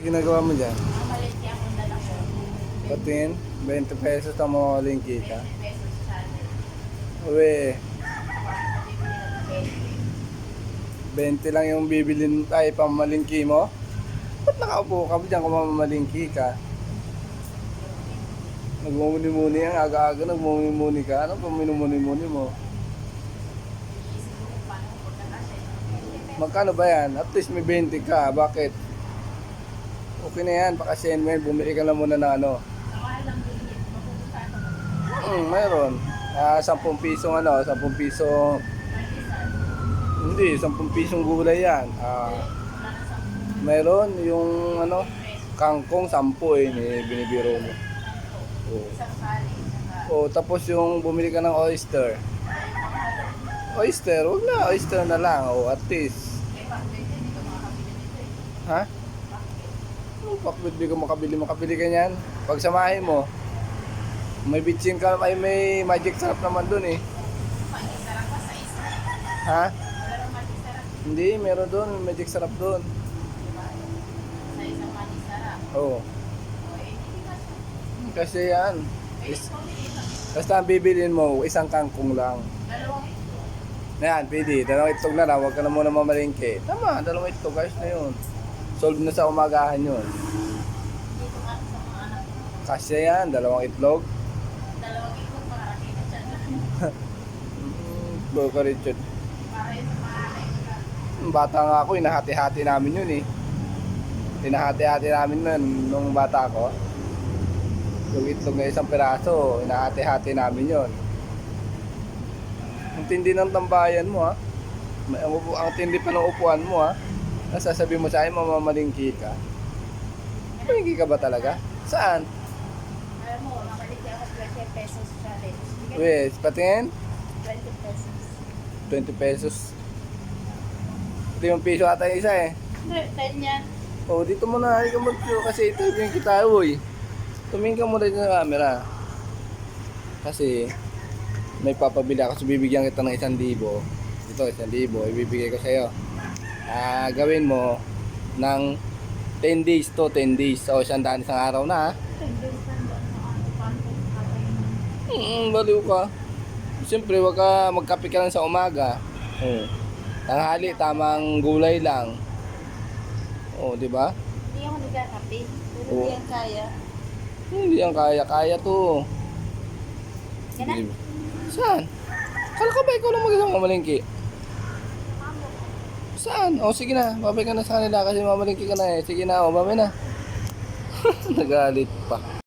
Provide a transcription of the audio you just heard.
ginagawa mo dyan? Mamalengke ako dala ko. Patingin, 20 pesos ang mamamalingki ka. 20 pesos challenge. Uwe, Ako 20 lang yung bibilin ay pamamalingki mo? Ba't nakaupo ka ba dyan kung mamamalingki ka? Nagmumuni-muni yan, aga-aga nagmumuni-muni ka. Ano pa minumuni-muni mo? iniisip ko kung paano ko kasi. Magkano ba yan? At least may 20 ka. Bakit? Okay na yan. Pakasend mo yan. Bumili ka lang muna ng ano. Ang mahal lang bilhin. Mapupunta ako. Mayroon. 10 pisong ano, 10 pisong... Hindi, 10 pisong gulay yan. Mayroon yung ano, kangkong 10 binibiro mo. Oh. Isang sali. Oh, tapos yung bumili ka ng oyster. Oyster, wag na. Oyster na lang. Oh, at least. Eh, bakit hindi ko makakabili nito eh? Ha? Bakit di ka makabili ka niyan? Pagsamahin mo, may bitchin ka, may magic sarap naman dun eh. Mag-isarap pa sa isa. Ha? Wala nang mag-isarap. Hindi, meron dun, magic sarap dun. Diba? Sa isang mag-isarap. Oo. O, eh, hindi ka siya. Kasi yan. Eh, pumili ka. Basta ang bibilin mo, isang kangkong lang. Dalawang Yan, pwede. Dalawang itlog na lang, huwag ka na muna mamalingke. Tama, dalawang itlog, guys na yun. Solve na sa umagahan yun. dito nga sa mga anak ko. Kasi yan, dalawang itlog. Dalawang ito para kita dyan. Baka Richard. Para yun sa mga anak ko. Bata nga ako, hinahati-hati namin yun eh. Hinahati-hati namin nun, nung bata ko. Yung itlog na isang piraso, hinahati-hati namin yun. Ang tindi ng tambayan mo ha. Ang tindi pa ng upuan mo ha. Nasasabi mo sa akin, mamamalingki ka. Malingki ka ba talaga? Saan? Alam mo, nakaliti ako 20 pesos challenge. Bigyan Wait, patingin? 20 pesos. 20 pesos. Ito yung piso ata yung isa eh. Hindi, 10 yan. Oh, dito muna, halika mo kasi ito yung kita uy. Tumingin ka muna sa camera. Kasi may papabili ako, so bibigyan kita ng 1,000. Ito, 1,000, ibibigay ko sa'yo. Gawin mo ng 10 days to 10 days. So, 100 isang araw na ha. 10 days lang doon sa ano, paano Baliw ka. Siyempre, wag ka magkape ka lang sa umaga. Tanghali, tamang gulay lang. Oh, di ba? Hindi ako nagkakape. Pero Oo. hindi yan kaya. Hindi yan kaya to. Ganun? Saan? Kala ka ba ikaw lang mag-isang mamalingki? Saan? O sige na, babay ka na sa kanila kasi mamalingki ka na eh. Sige na, babay na. Nagalit pa.